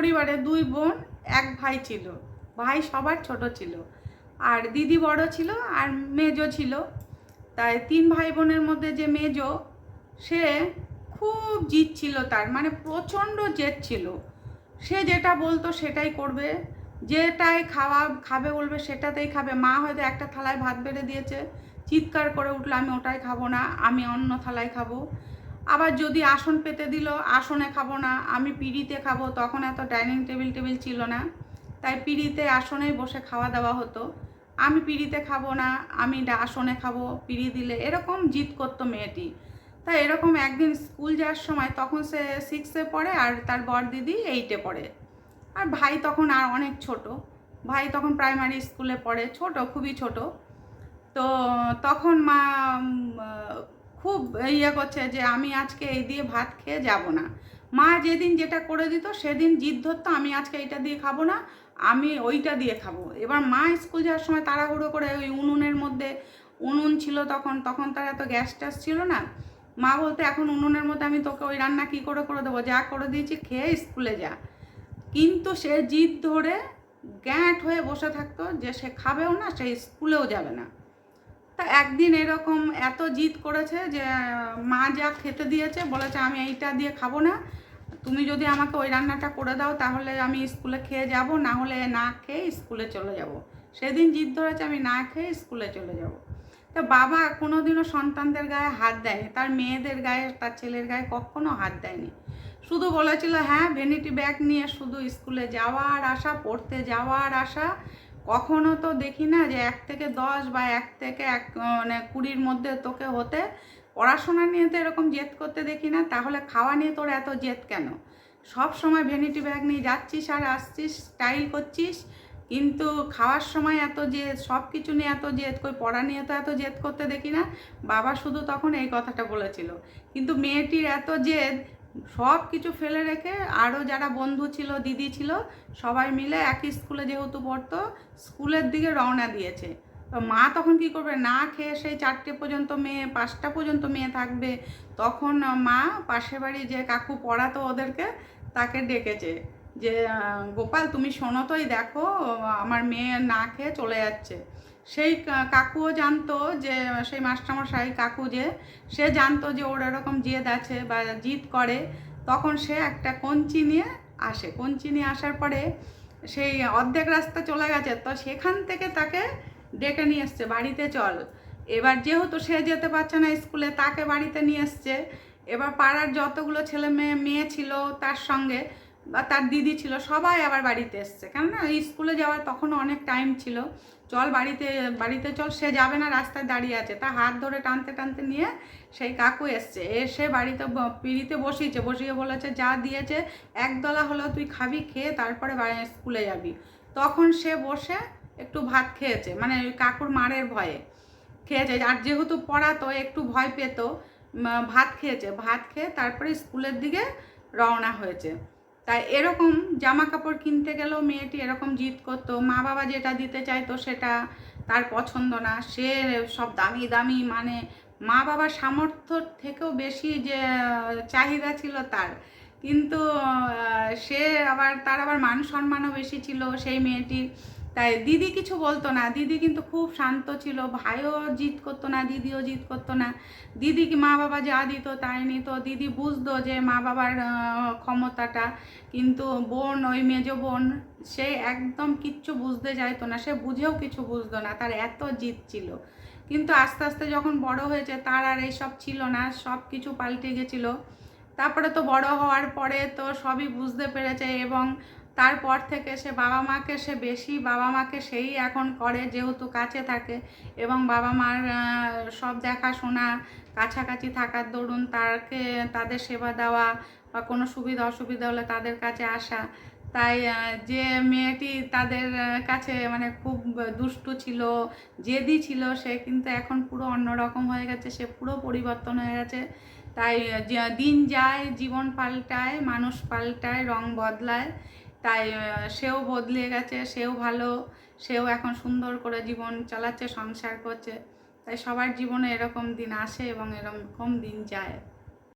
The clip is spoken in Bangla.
পরিবারে 2 বোন 1 ভাই ছিল। ভাই সবার ছোট ছিল, আর দিদি বড় ছিল, আর মেজো ছিল। তাই 3 ভাই বোনের মধ্যে যে মেজো, সে খুব জিদ ছিল তার, মানে প্রচণ্ড জেদ ছিল। সে যেটা বলতো সেটাই করবে, যেটাই খাবে বলবে সেটাতেই খাবে। মা হয়তো একটা থালায় ভাত বেড়ে দিয়েছে, চিৎকার করে উঠলো আমি ওটাই খাবো না, আমি অন্য থালায় খাবো। আবার যদি আসন পেতে দিল, আসনে খাবো না, আমি পিঁড়িতে খাবো। তখন এত ডাইনিং টেবিল ছিল না, তাই পিঁড়িতে আসনেই বসে খাওয়া দাওয়া হতো। আমি পিঁড়িতে খাবো না, আমি আসনে খাবো, পিঁড়ি দিলে, এরকম জিদ করতো মেয়েটি। তাই এরকম একদিন স্কুল যাওয়ার সময়, তখন সে 6-এ পড়ে আর তার বড় দিদি 8-এ পড়ে, আর ভাই তখন আর অনেক ছোট। ভাই তখন প্রাইমারি স্কুলে পড়ে, ছোট, খুবই ছোট। তো তখন মা খুব ইয়ে করছে যে আমি আজকে এই দিয়ে ভাত খেয়ে যাব না। মা যেদিন যেটা করে দিত সেদিন জিদ ধরতো আমি আজকে এইটা দিয়ে খাবো না, আমি ওইটা দিয়ে খাবো। এবার মা স্কুল যাওয়ার সময় তাড়াহুড়ো করে ওই উনুনের মধ্যে, উনুন ছিল তখন তার এত গ্যাস ট্যাস ছিল না। মা বলতে এখন উনুনের মধ্যে আমি তোকে ওই রান্না কী করে করে দেবো, যা করে দিয়েছি খেয়ে স্কুলে যা। কিন্তু সে জিদ ধরে গ্যাঁট হয়ে বসে থাকতো যে সে খাবেও না, সে স্কুলেও যাবে না। তা একদিন এরকম এত জিদ করেছে যে মা যা খেতে দিয়েছে বলেছে আমি এইটা দিয়ে খাবো না, তুমি যদি আমাকে ওই রান্নাটা করে দাও তাহলে আমি স্কুলে খেয়ে যাব, না হলে না খেয়ে স্কুলে চলে যাব। সেদিন জিদ ধরেছে আমি না খেয়ে স্কুলে চলে যাব। তো বাবা কোনোদিনও সন্তানদের গায়ে হাত দেয়নি, তার মেয়েদের গায়ে, তার ছেলের গায়ে কখনো হাত দেয়নি। শুধু বলেছিল হ্যাঁ ভ্যানিটি ব্যাগ নিয়ে শুধু স্কুলে যাওয়ার আশা, পড়তে যাওয়ার আশা। কখনো তো দেখি না যে 1 থেকে 10 বা 1 থেকে 20-র মধ্যে তোকে হতে। পড়াশোনা নিয়ে তো এরকম জেদ করতে দেখি না, তাহলে খাওয়া নিয়ে তোর এত জেদ কেন? সব সময় ভ্যানিটি ব্যাগ নিয়ে যাচ্ছিস আর আসছিস, স্টাইল করছিস, কিন্তু খাওয়ার সময় এত জেদ, সব কিছু নিয়ে এত জেদ, কই পড়া নিয়ে তো এত জেদ করতে দেখি না। বাবা শুধু তখন এই কথাটা বলেছিল। কিন্তু মেয়েটির এত জেদ, সব কিছু ফেলে রেখে আরও যারা বন্ধু ছিল, দিদি ছিল, সবাই মিলে একই স্কুলে যেহেতু পড়তো, স্কুলের দিকে রওনা দিয়েছে। তো মা তখন কি করবে, না খেয়ে সেই 4টে পর্যন্ত মেয়ে, 5টা পর্যন্ত মেয়ে থাকবে। তখন মা পাশের বাড়ি যে কাকু পড়াতো ওদেরকে, তাকে ডেকেছে যে গোপাল তুমি শোনো তো, এই দেখো আমার মেয়ে না খেয়ে চলে যাচ্ছে। সেই কাকুও জানতো যে, সেই মাস্টারমশাই কাকু যে, সে জানতো যে ওর এরকম জেদ আছে বা জিদ করে। তখন সে একটা কঞ্চি নিয়ে আসে, কঞ্চি নিয়ে আসার পরে সেই অর্ধেক রাস্তা চলে গেছে, তো সেখান থেকে তাকে ডেকে নিয়ে এসছে বাড়িতে চল। এবার যেহেতু সে যেতে পারছে না স্কুলে, তাকে বাড়িতে নিয়ে এসছে। এবার পাড়ার যতগুলো ছেলে মেয়ে ছিল তার সঙ্গে, বা তার দিদি ছিল, সবাই আবার বাড়িতে এসছে, কেননা স্কুলে যাওয়ার তখনও অনেক টাইম ছিল। চল বাড়িতে চল, সে যাবে না, রাস্তায় দাঁড়িয়ে আছে, তা হাত ধরে টানতে টানতে নিয়ে সেই কাকু এসছে। এসে বাড়িতে পিড়িতে বসিয়ে বলেছে যা দিয়েছে একদলা হলেও তুই খাবি, খেয়ে তারপরে স্কুলে যাবি। তখন সে বসে একটু ভাত খেয়েছে, মানে ওই কাকুর মারের ভয়ে খেয়েছে, আর যেহেতু পড়াতো একটু ভয় পেত। ভাত খেয়েছে, ভাত খেয়ে তারপরে স্কুলের দিকে রওনা হয়েছে। তাই এরকম জামা কাপড় কিনতে গেলেও মেয়েটি এরকম জিদ করতো, মা বাবা যেটা দিতে চাইতো সেটা তার পছন্দ না, সে সব দামি দামি, মানে মা বাবার সামর্থ্য থেকেও বেশি যে চাহিদা ছিল তার। কিন্তু সে আবার, তার আবার মান সম্মানও বেশি ছিল সেই মেয়েটির। তাই দিদি কিছু বলতো না, দিদি কিন্তু খুব শান্ত ছিল, ভাইও জিদ করতো না, দিদিও জিদ করতো না। দিদি কি মা বাবা যা দিত তাই নিত, দিদি বুঝতো যে মা বাবার ক্ষমতাটা। কিন্তু বোন, ওই মেজো বোন, সে একদম কিচ্ছু বুঝতে চাইতো না, সে বুঝেও কিছু বুঝতো না, তার এত জিদ ছিল। কিন্তু আস্তে আস্তে যখন বড় হয়েছে তার আর এইসব ছিল না, সব কিছু পাল্টে গেছিলো। তারপরে তো বড় হওয়ার পরে তো সবই বুঝতে পেরেছে, এবং তারপর থেকে সে বাবা মাকে সেই এখন করে, যেহেতু কাছে থাকে, এবং বাবা মার সব দেখাশোনা, কাছাকাছি থাকার দরুন তাদের সেবা দেওয়া, বা কোনো সুবিধা অসুবিধা হলে তাদের কাছে আসা। তাই যে মেয়েটি তাদের কাছে মানে খুব দুষ্টু ছিল, জেদি ছিল, সে কিন্তু এখন পুরো অন্যরকম হয়ে গেছে, সে পুরো পরিবর্তন হয়ে গেছে। তাই দিন যায়, জীবন পাল্টায়, মানুষ পাল্টায়, রং বদলায়। তাই সেও বদলে গেছে, সেও ভালো, সেও এখন সুন্দর করে জীবন চালাচ্ছে, সংসার করছে। তাই সবার জীবনে এরকম দিন আসে এবং এরকম দিন যায়।